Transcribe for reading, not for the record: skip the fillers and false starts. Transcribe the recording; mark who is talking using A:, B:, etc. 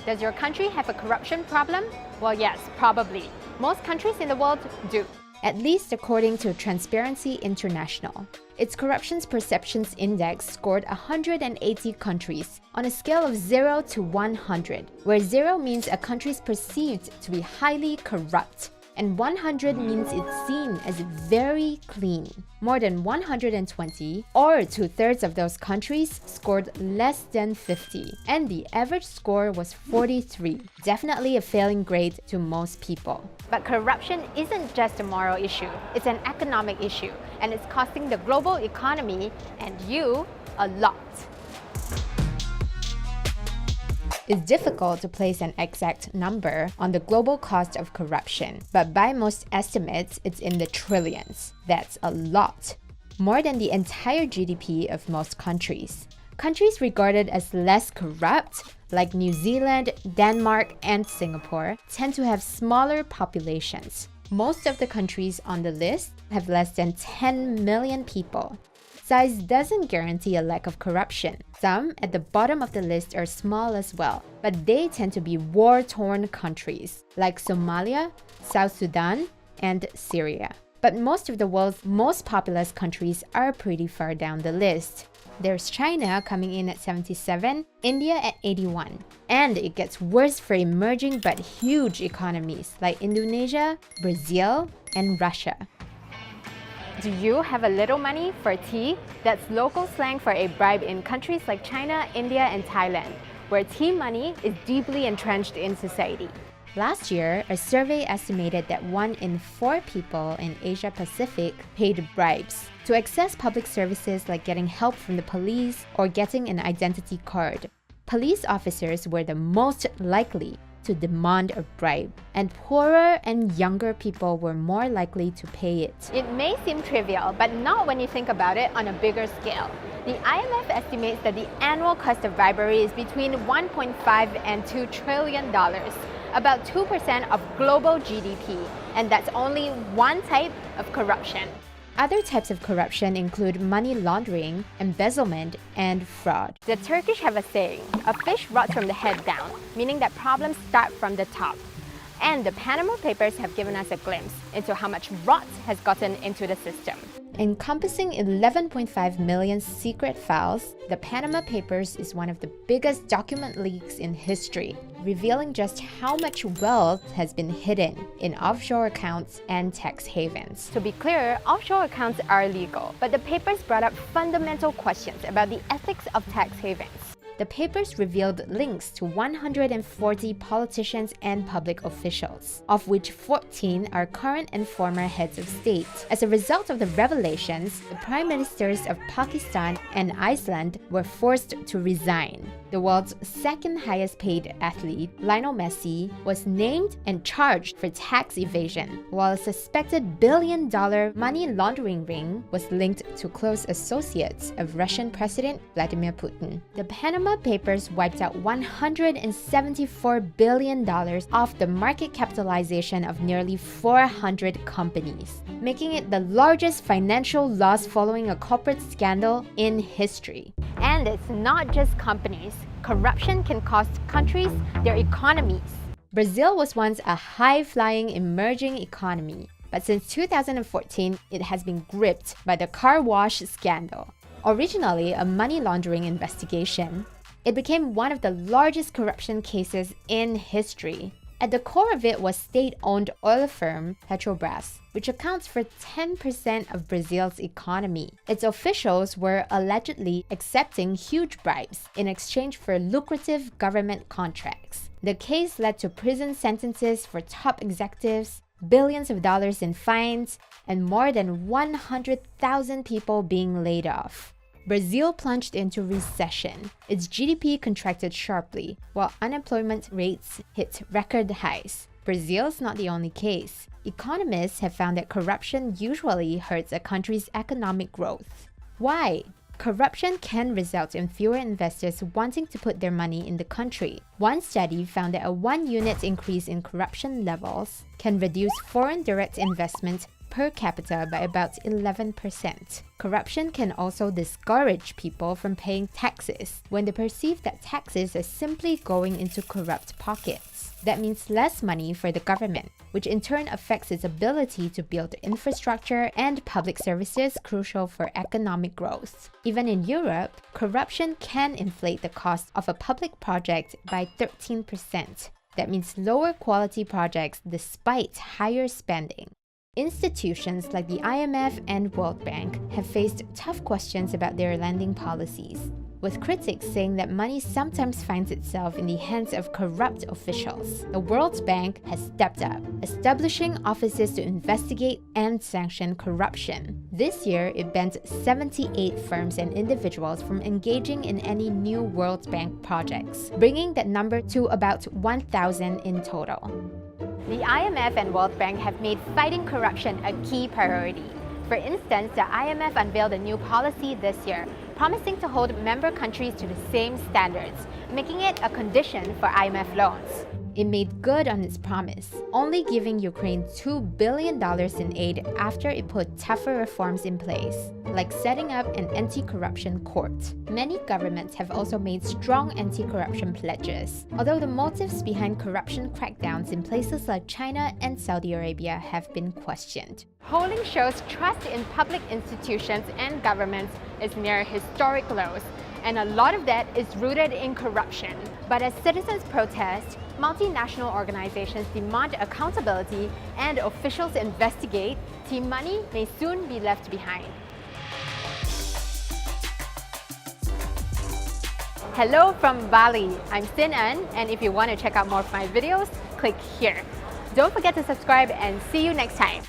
A: Does your country have a corruption problem? Well, yes, probably. Most countries in the world do. At least according to Transparency International. Its Corruption Perceptions Index scored 180 countries on a scale of 0 to 100, where 0 means a country is perceived to be highly corrupt, and 100 means it's seen as very clean. More than 120, or 2/3 of those countries, scored less than 50, and the average score was 43. Definitely a failing grade to most people. But corruption isn't just a moral issue, it's an economic issue, and it's costing the global economy and you a lot. It's difficult to place an exact number on the global cost of corruption, but by most estimates, it's in the trillions. That's a lot. More than the entire GDP of most countries. Countries regarded as less corrupt, like New Zealand, Denmark, and Singapore, tend to have smaller populations. Most of the countries on the list have less than 10 million people. Size doesn't guarantee a lack of corruption. Some at the bottom of the list are small as well, but they tend to be war-torn countries, like Somalia, South Sudan, and Syria. But most of the world's most populous countries are pretty far down the list. There's China coming in at 77, India at 81. And it gets worse for emerging but huge economies like Indonesia, Brazil, and Russia. Do you have a little money for tea? That's local slang for a bribe in countries like China, India, and Thailand, where tea money is deeply entrenched in society. Last year, a survey estimated that 1 in 4 people in Asia Pacific paid bribes to access public services like getting help from the police or getting an identity card. Police officers were the most likely to demand a bribe, and poorer and younger people were more likely to pay it. It may seem trivial, but not when you think about it on a bigger scale. The IMF estimates that the annual cost of bribery is between $1.5 and $2 trillion, about 2% of global GDP, and that's only one type of corruption. Other types of corruption include money laundering, embezzlement, and fraud. The Turkish have a saying, a fish rots from the head down, meaning that problems start from the top. And the Panama Papers have given us a glimpse into how much rot has gotten into the system. Encompassing 11.5 million secret files, the Panama Papers is one of the biggest document leaks in history, revealing just how much wealth has been hidden in offshore accounts and tax havens. To be clear, offshore accounts are legal, but the papers brought up fundamental questions about the ethics of tax havens. The papers revealed links to 140 politicians and public officials, of which 14 are current and former heads of state. As a result of the revelations, the prime ministers of Pakistan and Iceland were forced to resign. The world's second highest paid athlete, Lionel Messi, was named and charged for tax evasion, while a suspected billion-dollar money laundering ring was linked to close associates of Russian President Vladimir Putin. The Panama Papers wiped out $174 billion off the market capitalization of nearly 400 companies, making it the largest financial loss following a corporate scandal in history. And it's not just companies. Corruption can cost countries their economies. Brazil was once a high-flying emerging economy, but since 2014, it has been gripped by the car wash scandal. Originally a money laundering investigation, it became one of the largest corruption cases in history. At the core of it was state-owned oil firm Petrobras, which accounts for 10% of Brazil's economy. Its officials were allegedly accepting huge bribes in exchange for lucrative government contracts. The case led to prison sentences for top executives, billions of dollars in fines, and more than 100,000 people being laid off. Brazil plunged into recession. Its GDP contracted sharply, while unemployment rates hit record highs. Brazil's not the only case. Economists have found that corruption usually hurts a country's economic growth. Why? Corruption can result in fewer investors wanting to put their money in the country. One study found that a 1 unit increase in corruption levels can reduce foreign direct investment per capita by about 11%. Corruption can also discourage people from paying taxes when they perceive that taxes are simply going into corrupt pockets. That means less money for the government, which in turn affects its ability to build infrastructure and public services crucial for economic growth. Even in Europe, corruption can inflate the cost of a public project by 13%. That means lower quality projects despite higher spending. Institutions like the IMF and World Bank have faced tough questions about their lending policies, with critics saying that money sometimes finds itself in the hands of corrupt officials. The World Bank has stepped up, establishing offices to investigate and sanction corruption. This year, it banned 78 firms and individuals from engaging in any new World Bank projects, bringing that number to about 1,000 in total. The IMF and World Bank have made fighting corruption a key priority. For instance, the IMF unveiled a new policy this year, promising to hold member countries to the same standards, making it a condition for IMF loans. It made good on its promise, only giving Ukraine $2 billion in aid after it put tougher reforms in place, like setting up an anti-corruption court. Many governments have also made strong anti-corruption pledges, although the motives behind corruption crackdowns in places like China and Saudi Arabia have been questioned. Polling shows trust in public institutions and governments is near historic lows, and a lot of that is rooted in corruption. But as citizens protest, multinational organizations demand accountability, and officials investigate, team money may soon be left behind. Hello from Bali, I'm Sin An, and if you want to check out more of my videos, click here. Don't forget to subscribe and see you next time.